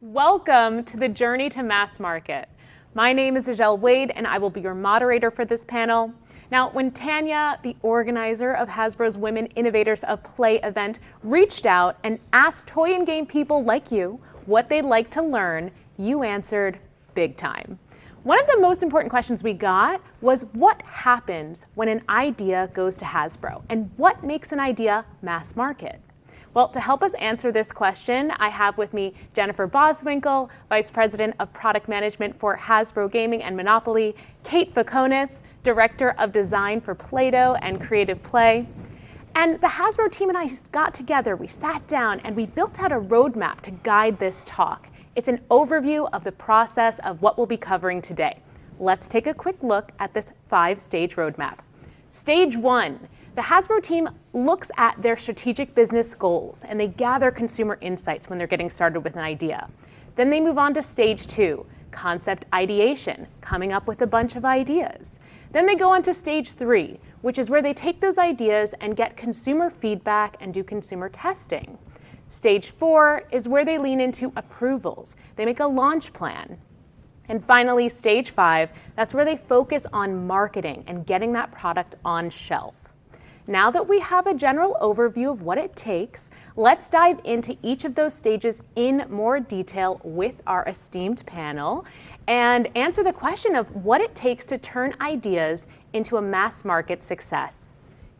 Welcome to the Journey to Mass Market. My name is Ajel Wade, and I will be your moderator for this panel. Now, when Tanya, the organizer of Hasbro's Women Innovators of Play event, reached out and asked toy and game people like you what they'd like to learn, you answered big time. One of the most important questions we got was what happens when an idea goes to Hasbro, and what makes an idea mass market? Well, to help us answer this question, I have with me Jennifer Boswinkle, Vice President of Product Management for Hasbro Gaming and Monopoly, Kate Vakonis, Director of Design for Play-Doh and Creative Play. And the Hasbro team and I got together, we sat down, and we built out a roadmap to guide this talk. It's an overview of the process of what we'll be covering today. Let's take a quick look at this 5-stage roadmap. Stage 1. The Hasbro team looks at their strategic business goals and they gather consumer insights when they're getting started with an idea. Then they move on to stage 2, concept ideation, coming up with a bunch of ideas. Then they go on to stage 3, which is where they take those ideas and get consumer feedback and do consumer testing. Stage 4 is where they lean into approvals. They make a launch plan. And finally, stage 5, that's where they focus on marketing and getting that product on shelf. Now that we have a general overview of what it takes, let's dive into each of those stages in more detail with our esteemed panel and answer the question of what it takes to turn ideas into a mass market success.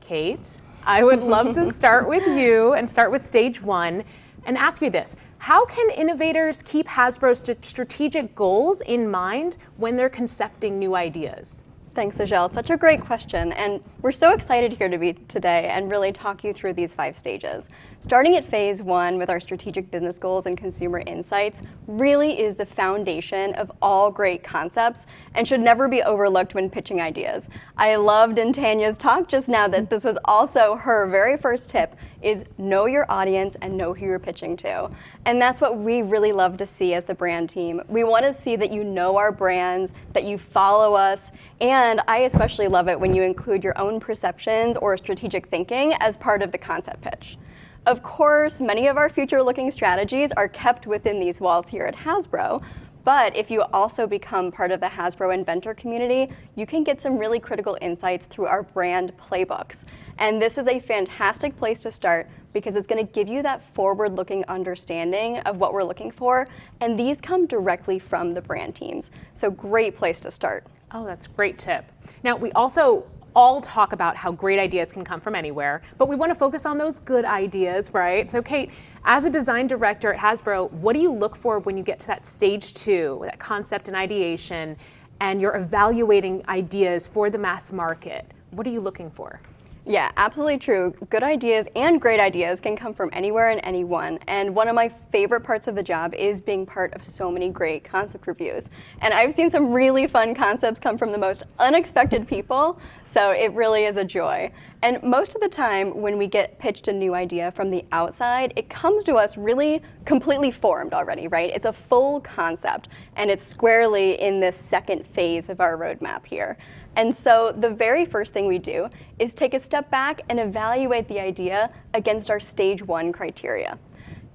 Kate, I would love to start with you and start with stage 1 and ask you this. How can innovators keep Hasbro's strategic goals in mind when they're concepting new ideas? Thanks, Ajel. Such a great question, and we're so excited here to be today and really talk you through these 5 stages. Starting at phase 1 with our strategic business goals and consumer insights really is the foundation of all great concepts and should never be overlooked when pitching ideas. I loved in Tanya's talk just now that this was also her very first tip, is know your audience and know who you're pitching to. And that's what we really love to see as the brand team. We want to see that you know our brands, that you follow us, and I especially love it when you include your own perceptions or strategic thinking as part of the concept pitch. Of course, many of our future-looking strategies are kept within these walls here at Hasbro, but if you also become part of the Hasbro inventor community, you can get some really critical insights through our brand playbooks. And this is a fantastic place to start because it's going to give you that forward-looking understanding of what we're looking for, and these come directly from the brand teams. So great place to start. Oh, that's a great tip. Now, we also all talk about how great ideas can come from anywhere, but we want to focus on those good ideas, right? So Kate, as a design director at Hasbro, what do you look for when you get to that stage 2, that concept and ideation, and you're evaluating ideas for the mass market? What are you looking for? Yeah, absolutely true. Good ideas and great ideas can come from anywhere and anyone. And one of my favorite parts of the job is being part of so many great concept reviews. And I've seen some really fun concepts come from the most unexpected people, so it really is a joy. And most of the time when we get pitched a new idea from the outside, it comes to us really completely formed already, right? It's a full concept, and it's squarely in this second phase of our roadmap here. And so the very first thing we do is take a step back and evaluate the idea against our stage 1 criteria.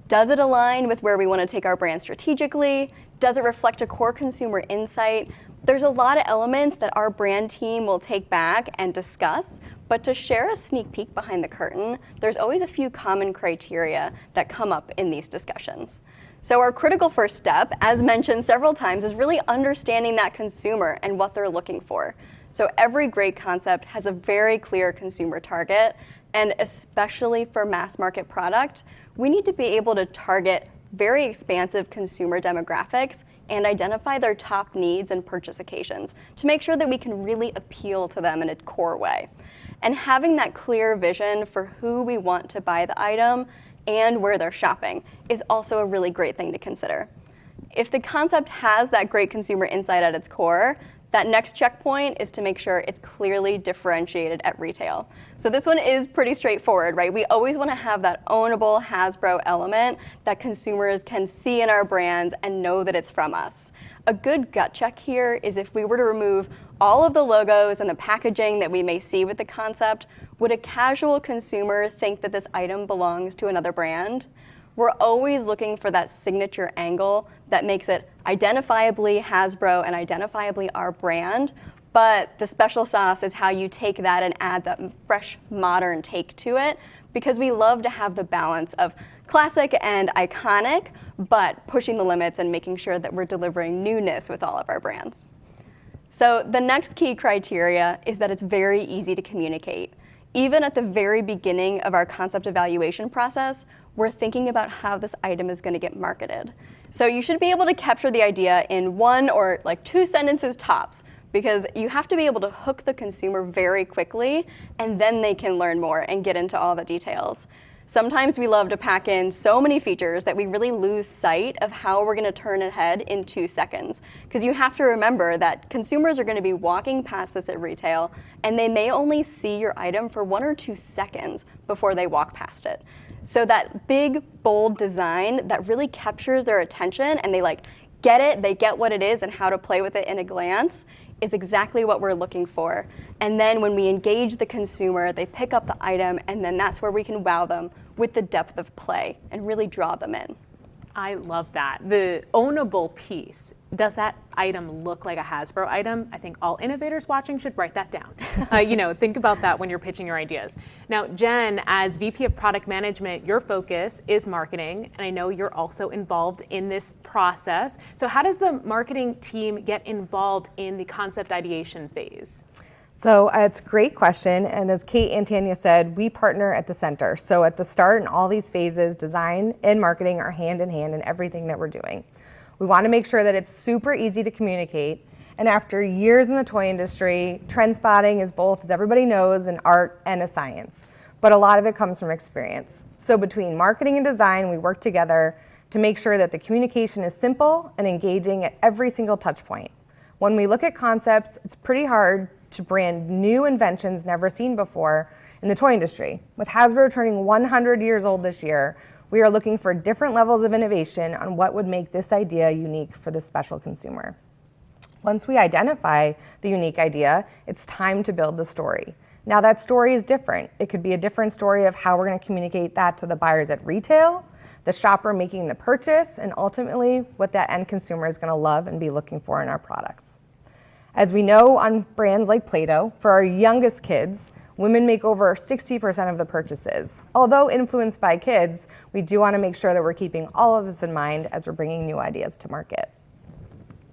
Does it align with where we want to take our brand strategically? Does it reflect a core consumer insight? There's a lot of elements that our brand team will take back and discuss, but to share a sneak peek behind the curtain, there's always a few common criteria that come up in these discussions. So our critical first step, as mentioned several times, is really understanding that consumer and what they're looking for. So every great concept has a very clear consumer target, and especially for mass market product, we need to be able to target very expansive consumer demographics and identify their top needs and purchase occasions to make sure that we can really appeal to them in a core way. And having that clear vision for who we want to buy the item and where they're shopping is also a really great thing to consider. If the concept has that great consumer insight at its core, that next checkpoint is to make sure it's clearly differentiated at retail. So this one is pretty straightforward, right? We always want to have that ownable Hasbro element that consumers can see in our brands and know that it's from us. A good gut check here is if we were to remove all of the logos and the packaging that we may see with the concept, would a casual consumer think that this item belongs to another brand? we're always looking for that signature angle that makes it identifiably Hasbro and identifiably our brand. But the special sauce is how you take that and add that fresh, modern take to it, because we love to have the balance of classic and iconic, but pushing the limits and making sure that we're delivering newness with all of our brands. So the next key criteria is that it's very easy to communicate. Even at the very beginning of our concept evaluation process, we're thinking about how this item is going to get marketed. So you should be able to capture the idea in 1 or 2 sentences tops, because you have to be able to hook the consumer very quickly, and then they can learn more and get into all the details. Sometimes we love to pack in so many features that we really lose sight of how we're going to turn ahead in 2 seconds. Because you have to remember that consumers are going to be walking past this at retail, and they may only see your item for 1 or 2 seconds before they walk past it. So that big, bold design that really captures their attention, and they get it, they get what it is and how to play with it in a glance, is exactly what we're looking for. And then when we engage the consumer, they pick up the item, and then that's where we can wow them with the depth of play and really draw them in. I love that. The ownable piece. Does that item look like a Hasbro item? I think all innovators watching should write that down. Think about that when you're pitching your ideas. Now, Jen, as VP of Product Management, your focus is marketing, and I know you're also involved in this process. So how does the marketing team get involved in the concept ideation phase? So it's a great question, and as Kate and Tanya said, we partner at the center. So at the start in all these phases, design and marketing are hand in hand in everything that we're doing. We want to make sure that it's super easy to communicate, and after years in the toy industry, trend spotting is both, as everybody knows, an art and a science, but a lot of it comes from experience. So between marketing and design, we work together to make sure that the communication is simple and engaging at every single touch point. When we look at concepts, it's pretty hard to brand new inventions never seen before in the toy industry. With Hasbro turning 100 years old this year, we are looking for different levels of innovation on what would make this idea unique for this special consumer. Once we identify the unique idea, it's time to build the story. Now that story is different. It could be a different story of how we're going to communicate that to the buyers at retail, the shopper making the purchase, and ultimately what that end consumer is going to love and be looking for in our products. As we know on brands like Play-Doh, for our youngest kids, women make over 60% of the purchases. Although influenced by kids, we do want to make sure that we're keeping all of this in mind as we're bringing new ideas to market.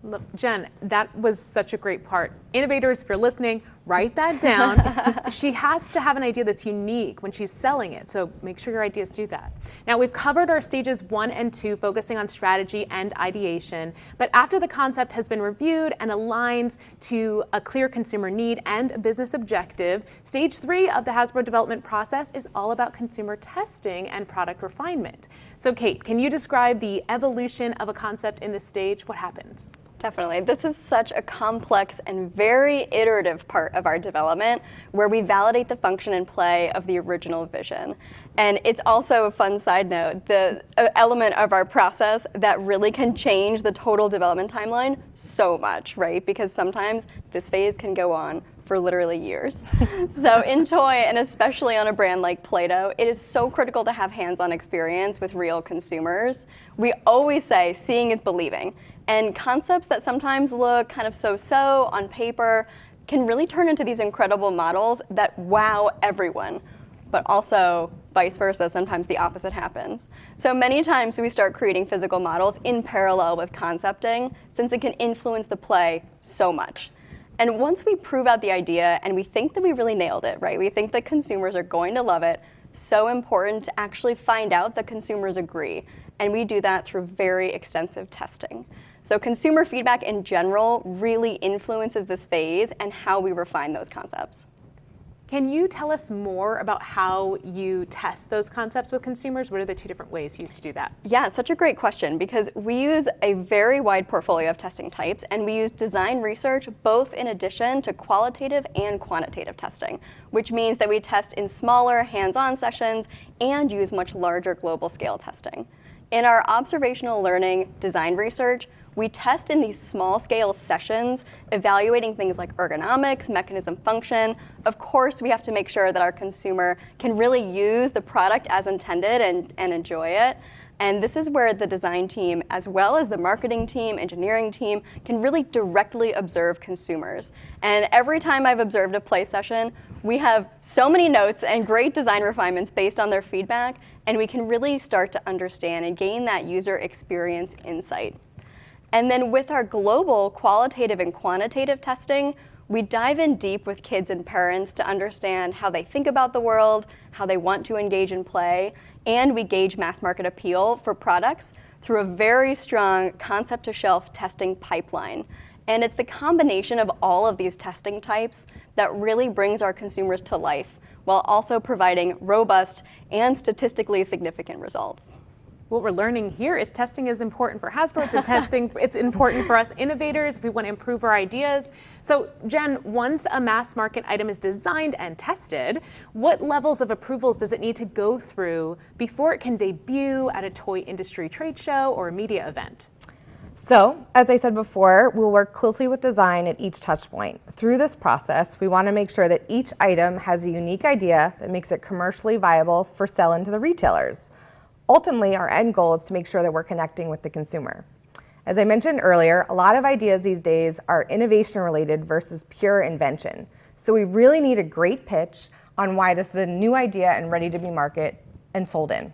Look, Jen, that was such a great part. Innovators, if you're listening, write that down. She has to have an idea that's unique when she's selling it, so make sure your ideas do that. Now, we've covered our stages 1 and 2, focusing on strategy and ideation, but after the concept has been reviewed and aligned to a clear consumer need and a business objective, stage 3 of the Hasbro development process is all about consumer testing and product refinement. So Kate, can you describe the evolution of a concept in this stage? What happens? Definitely. This is such a complex and very iterative part of our development where we validate the function and play of the original vision. And it's also a fun side note, the element of our process that really can change the total development timeline so much, right? Because sometimes this phase can go on for literally years. So in toy, and especially on a brand like Play-Doh, it is so critical to have hands-on experience with real consumers. We always say seeing is believing. And concepts that sometimes look kind of so-so on paper can really turn into these incredible models that wow everyone. But also, vice versa, sometimes the opposite happens. So many times we start creating physical models in parallel with concepting, since it can influence the play so much. And once we prove out the idea and we think that we really nailed it, right? We think that consumers are going to love it, so important to actually find out that consumers agree. And we do that through very extensive testing. So consumer feedback in general really influences this phase and how we refine those concepts. Can you tell us more about how you test those concepts with consumers? What are the 2 different ways you use to do that? Yeah, such a great question, because we use a very wide portfolio of testing types, and we use design research both in addition to qualitative and quantitative testing, which means that we test in smaller hands-on sessions and use much larger global scale testing. In our observational learning design research, we test in these small-scale sessions, evaluating things like ergonomics, mechanism function. Of course, we have to make sure that our consumer can really use the product as intended and enjoy it. And this is where the design team, as well as the marketing team, engineering team, can really directly observe consumers. And every time I've observed a play session, we have so many notes and great design refinements based on their feedback, and we can really start to understand and gain that user experience insight. And then with our global qualitative and quantitative testing, we dive in deep with kids and parents to understand how they think about the world, how they want to engage in play, and we gauge mass market appeal for products through a very strong concept to shelf testing pipeline. And it's the combination of all of these testing types that really brings our consumers to life, while also providing robust and statistically significant results. What we're learning here is testing is important for Hasbro. It's important for us innovators if we want to improve our ideas. So Jen, once a mass market item is designed and tested, what levels of approvals does it need to go through before it can debut at a toy industry trade show or a media event? So, as I said before, we'll work closely with design at each touch point. Through this process, we want to make sure that each item has a unique idea that makes it commercially viable for sell-in to the retailers. Ultimately, our end goal is to make sure that we're connecting with the consumer. As I mentioned earlier, a lot of ideas these days are innovation related versus pure invention. So we really need a great pitch on why this is a new idea and ready to be marketed and sold in.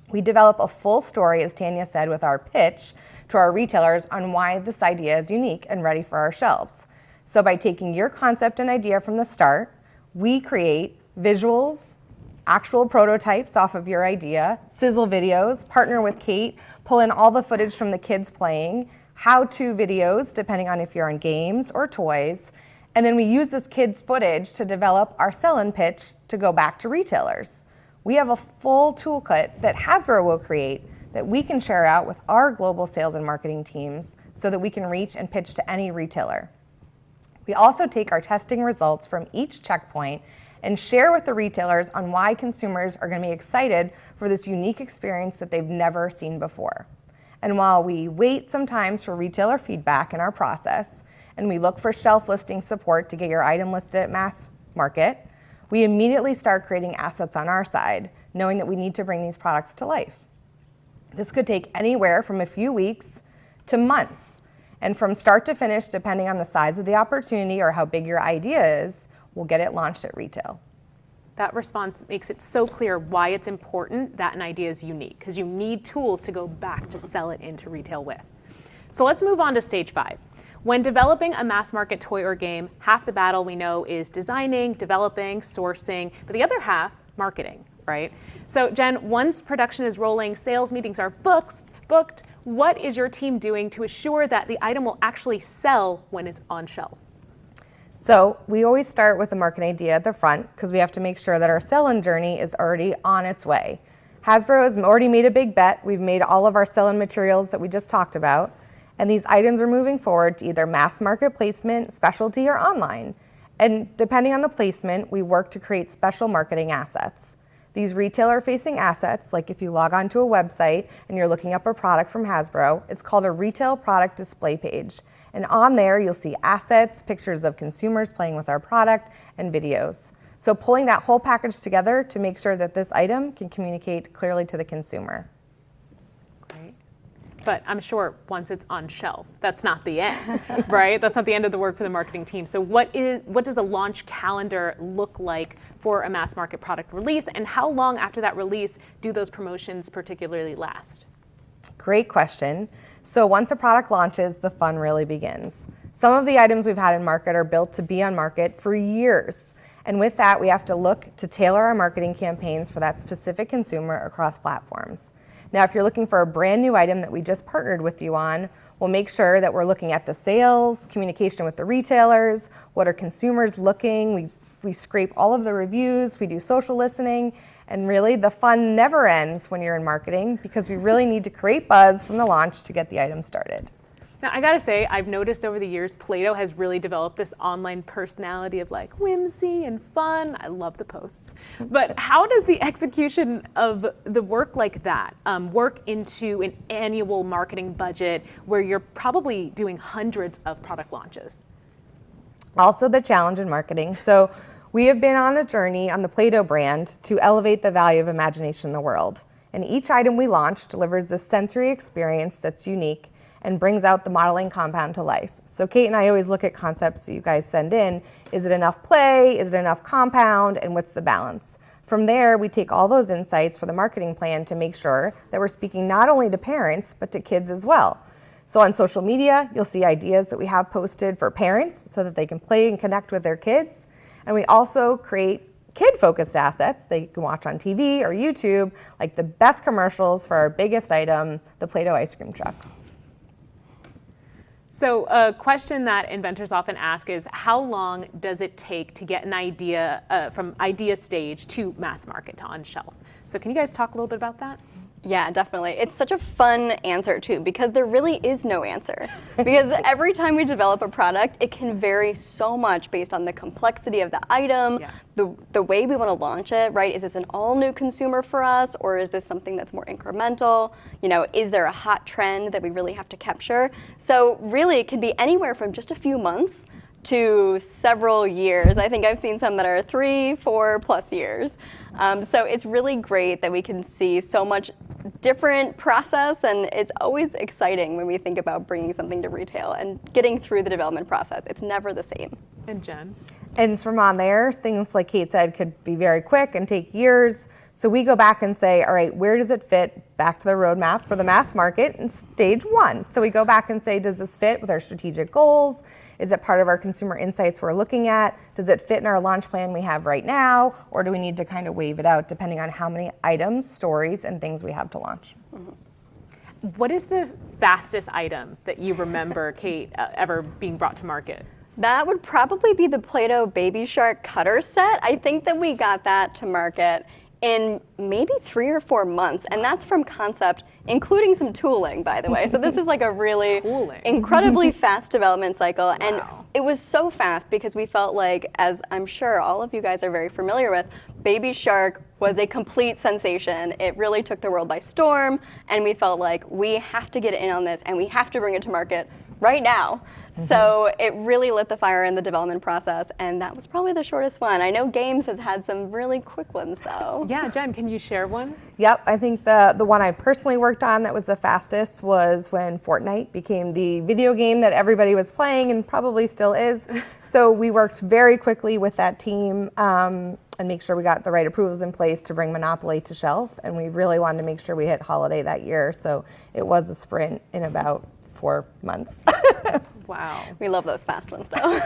We develop a full story, as Tanya said, with our pitch to our retailers on why this idea is unique and ready for our shelves. So by taking your concept and idea from the start, we create visuals, actual prototypes off of your idea, sizzle videos, partner with Kate, pull in all the footage from the kids playing, how-to videos, depending on if you're on games or toys, and then we use this kids' footage to develop our sell-in pitch to go back to retailers. We have a full toolkit that Hasbro will create that we can share out with our global sales and marketing teams so that we can reach and pitch to any retailer. We also take our testing results from each checkpoint and share with the retailers on why consumers are going to be excited for this unique experience that they've never seen before. And while we wait sometimes for retailer feedback in our process, and we look for shelf listing support to get your item listed at mass market, we immediately start creating assets on our side, knowing that we need to bring these products to life. This could take anywhere from a few weeks to months, and from start to finish, depending on the size of the opportunity or how big your idea is, we'll get it launched at retail. That response makes it so clear why it's important that an idea is unique, because you need tools to go back to sell it into retail with. So let's move on to stage 5. When developing a mass market toy or game, half the battle we know is designing, developing, sourcing, but the other half, marketing, right? So Jen, once production is rolling, sales meetings are booked, what is your team doing to assure that the item will actually sell when it's on shelf? So we always start with a marketing idea at the front because we have to make sure that our sell-in journey is already on its way. Hasbro has already made a big bet. We've made all of our sell-in materials that we just talked about, and these items are moving forward to either mass market placement, specialty, or online. And depending on the placement, we work to create special marketing assets. These retailer-facing assets, like if you log onto a website and you're looking up a product from Hasbro, it's called a retail product display page. And on there, you'll see assets, pictures of consumers playing with our product, and videos. So pulling that whole package together to make sure that this item can communicate clearly to the consumer. Great. But I'm sure once it's on shelf, that's not the end, right? That's not the end of the work for the marketing team. So what does a launch calendar look like for a mass market product release, and how long after that release do those promotions particularly last? Great question. So once a product launches, the fun really begins. Some of the items we've had in market are built to be on market for years. And with that, we have to look to tailor our marketing campaigns for that specific consumer across platforms. Now, if you're looking for a brand new item that we just partnered with you on, we'll make sure that we're looking at the sales, communication with the retailers, what are consumers looking. We scrape all of the reviews, we do social listening, and really the fun never ends when you're in marketing because we really need to create buzz from the launch to get the item started. Now, I gotta say, I've noticed over the years, Play-Doh has really developed this online personality of like whimsy and fun. I love the posts. But how does the execution of the work like that work into an annual marketing budget where you're probably doing hundreds of product launches? Also the challenge in marketing. So we have been on a journey on the Play-Doh brand to elevate the value of imagination in the world. And each item we launch delivers a sensory experience that's unique and brings out the modeling compound to life. So Kate and I always look at concepts that you guys send in. Is it enough play? Is it enough compound? And what's the balance? From there, we take all those insights for the marketing plan to make sure that we're speaking not only to parents, but to kids as well. So on social media, you'll see ideas that we have posted for parents so that they can play and connect with their kids. And we also create kid-focused assets that you can watch on TV or YouTube, like the best commercials for our biggest item, the Play-Doh ice cream truck. So a question that inventors often ask is, how long does it take to get an idea from idea stage to mass market to on shelf? So can you guys talk a little bit about that? Yeah, definitely. It's such a fun answer too, because there really is no answer. Because every time we develop a product, it can vary so much based on the complexity of the item, the way we want to launch it, right? Is this an all new consumer for us, or is this something that's more incremental? You know, is there a hot trend that we really have to capture? So really, it can be anywhere from just a few months to several years. I think I've seen some that are 3, 4+ years. So it's really great that we can see so much different process, and it's always exciting when we think about bringing something to retail and getting through the development process. It's never the same. And Jen? And from on there, things like Kate said could be very quick and take years. So we go back and say, all right, where does it fit back to the roadmap for the mass market in stage 1? So we go back and say, does this fit with our strategic goals? Is it part of our consumer insights we're looking at? Does it fit in our launch plan we have right now? Or do we need to kind of wave it out depending on how many items, stories, and things we have to launch? Mm-hmm. What is the fastest item that you remember, Kate, ever being brought to market? That would probably be the Play-Doh Baby Shark cutter set. I think that we got that to market in maybe 3 or 4 months, and that's from concept, including some tooling, by the way. So this is like a really incredibly fast development cycle. Wow. And it was so fast because we felt like, as I'm sure all of you guys are very familiar with, Baby Shark was a complete sensation. It really took the world by storm, and we felt like we have to get in on this and we have to bring it to market right now. Mm-hmm. So it really lit the fire in the development process, and that was probably the shortest one. I know Games has had some really quick ones, though. Yeah, Jen, can you share one? Yep, I think the one I personally worked on that was the fastest was when Fortnite became the video game that everybody was playing and probably still is. So we worked very quickly with that team and make sure we got the right approvals in place to bring Monopoly to shelf, and we really wanted to make sure we hit holiday that year. So it was a sprint in about 4 months. Wow. We love those fast ones, though.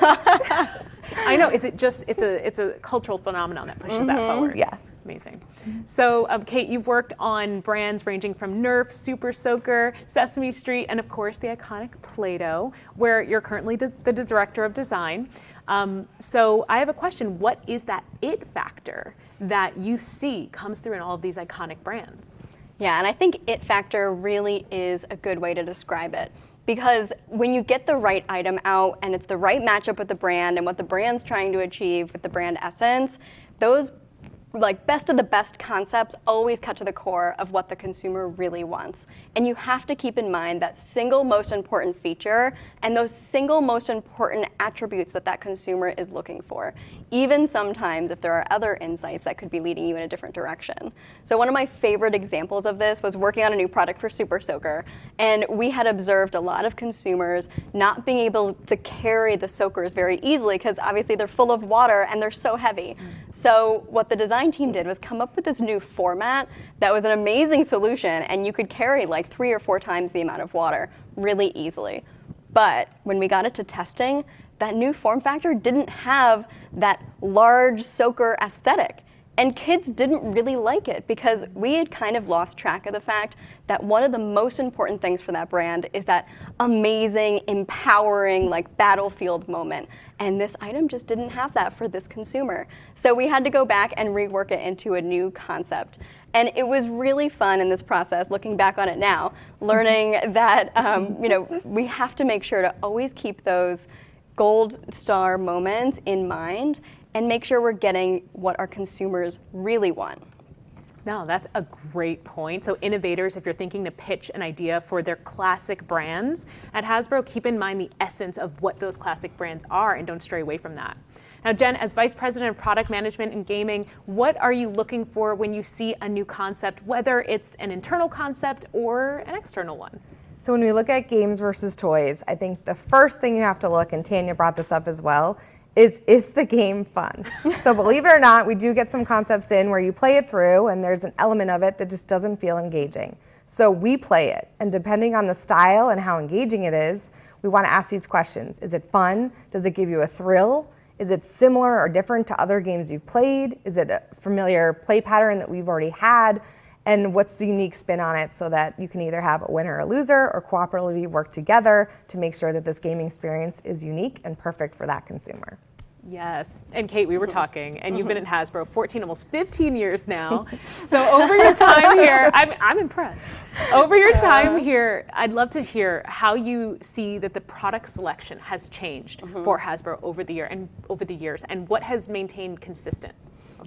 I know. Is it just, it's a cultural phenomenon that pushes that forward. Yeah. Amazing. So, Kate, you've worked on brands ranging from Nerf, Super Soaker, Sesame Street, and of course the iconic Play-Doh, where you're currently the director of design. So I have a question. What is that it factor that you see comes through in all of these iconic brands? Yeah, and I think it factor really is a good way to describe it. Because when you get the right item out and it's the right matchup with the brand and what the brand's trying to achieve with the brand essence, those like best of the best concepts always cut to the core of what the consumer really wants. And you have to keep in mind that single most important feature and those single most important attributes that that consumer is looking for, even sometimes if there are other insights that could be leading you in a different direction. So one of my favorite examples of this was working on a new product for Super Soaker, and we had observed a lot of consumers not being able to carry the soakers very easily because obviously they're full of water and they're so heavy. So what the design team did was come up with this new format that was an amazing solution, and you could carry like 3 or 4 times the amount of water really easily. But when we got it to testing, that new form factor didn't have that large soaker aesthetic. And kids didn't really like it because we had kind of lost track of the fact that one of the most important things for that brand is that amazing, empowering, like battlefield moment. And this item just didn't have that for this consumer. So we had to go back and rework it into a new concept. And it was really fun in this process, looking back on it now, learning that we have to make sure to always keep those gold star moments in mind and make sure we're getting what our consumers really want. No, that's a great point. So innovators, if you're thinking to pitch an idea for their classic brands at Hasbro, keep in mind the essence of what those classic brands are and don't stray away from that. Now, Jen, as Vice President of Product Management and Gaming, what are you looking for when you see a new concept, whether it's an internal concept or an external one? So when we look at games versus toys, I think the first thing you have to look, and Tanya brought this up as well, is the game fun? So believe it or not, we do get some concepts in where you play it through and there's an element of it that just doesn't feel engaging. So we play it, and depending on the style and how engaging it is, we want to ask these questions. Is it fun? Does it give you a thrill? Is it similar or different to other games you've played? Is it a familiar play pattern that we've already had? And what's the unique spin on it so that you can either have a winner or a loser or cooperatively work together to make sure that this gaming experience is unique and perfect for that consumer. Yes, and Kate, we were talking, and you've been at Hasbro 14, almost 15 years now. So over your time here, I'm impressed. Over your time here, I'd love to hear how you see that the product selection has changed for Hasbro over the years, and what has maintained consistent.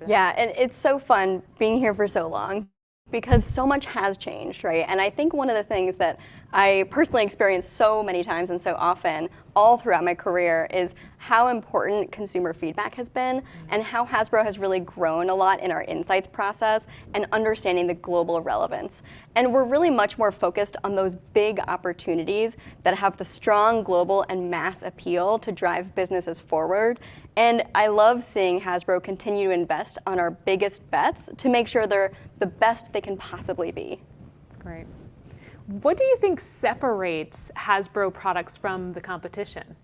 Yeah, and it's so fun being here for so long, because so much has changed, right? And I think one of the things that I personally experienced so many times and so often all throughout my career is how important consumer feedback has been and how Hasbro has really grown a lot in our insights process and understanding the global relevance. And we're really much more focused on those big opportunities that have the strong global and mass appeal to drive businesses forward. And I love seeing Hasbro continue to invest on our biggest bets to make sure they're the best they can possibly be. That's great. What do you think separates Hasbro products from the competition?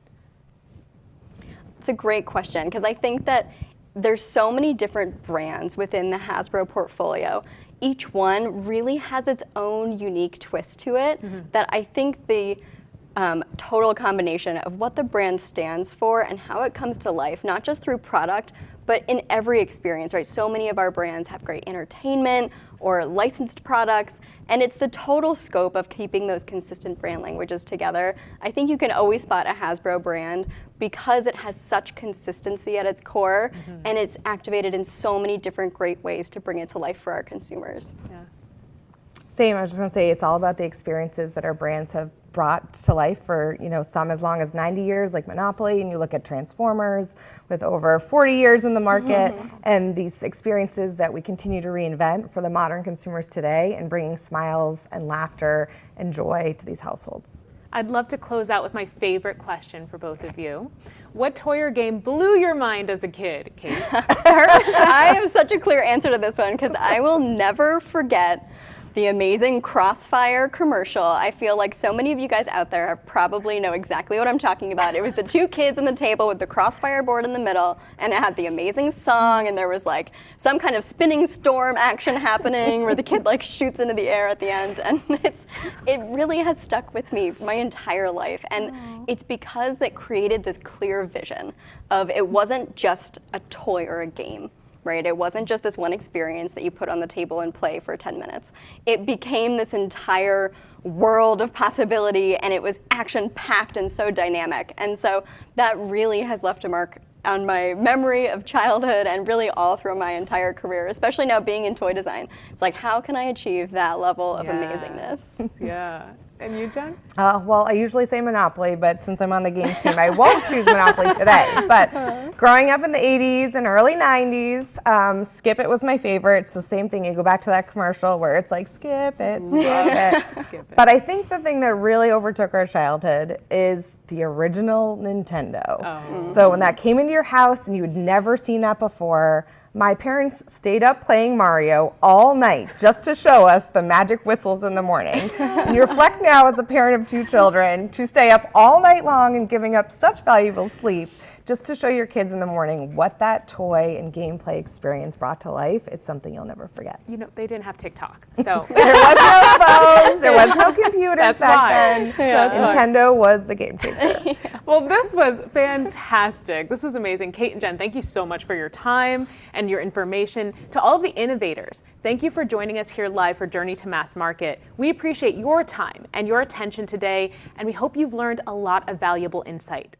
It's a great question, because I think that there's so many different brands within the Hasbro portfolio. Each one really has its own unique twist to it that I think the total combination of what the brand stands for and how it comes to life, not just through product, but in every experience, right? So many of our brands have great entertainment or licensed products, and it's the total scope of keeping those consistent brand languages together. I think you can always spot a Hasbro brand because it has such consistency at its core, and it's activated in so many different great ways to bring it to life for our consumers. Yeah. Same, I was just gonna say, it's all about the experiences that our brands have brought to life for, some as long as 90 years, like Monopoly, and you look at Transformers with over 40 years in the market, and these experiences that we continue to reinvent for the modern consumers today and bringing smiles and laughter and joy to these households. I'd love to close out with my favorite question for both of you. What toy or game blew your mind as a kid, Kate? I have such a clear answer to this one because I will never forget the amazing Crossfire commercial. I feel like so many of you guys out there probably know exactly what I'm talking about. It was the two kids on the table with the Crossfire board in the middle, and it had the amazing song, and there was like some kind of spinning storm action happening where the kid like shoots into the air at the end, and it really has stuck with me my entire life. And it's because it created this clear vision of it wasn't just a toy or a game. Right? It wasn't just this one experience that you put on the table and play for 10 minutes. It became this entire world of possibility, and it was action-packed and so dynamic. And so that really has left a mark on my memory of childhood and really all through my entire career, especially now being in toy design. It's like, how can I achieve that level of amazingness? Yeah. And you, Jen? Well, I usually say Monopoly, but since I'm on the games team, I won't choose Monopoly today. But growing up in the 80s and early 90s, Skip It was my favorite. So same thing, you go back to that commercial where it's like, skip it, skip it. But I think the thing that really overtook our childhood is the original Nintendo. So when that came into your house and you had never seen that before, my parents stayed up playing Mario all night just to show us the magic whistles in the morning. And you reflect now as a parent of two children to stay up all night long and giving up such valuable sleep just to show your kids in the morning what that toy and gameplay experience brought to life. It's something you'll never forget. They didn't have TikTok, so. There was no phones, there was no computers back then. Yeah. Nintendo was the game changer. Well, this was fantastic. This was amazing. Kate and Jen, thank you so much for your time and your information. To all of the innovators, thank you for joining us here live for Journey to Mass Market. We appreciate your time and your attention today, and we hope you've learned a lot of valuable insight.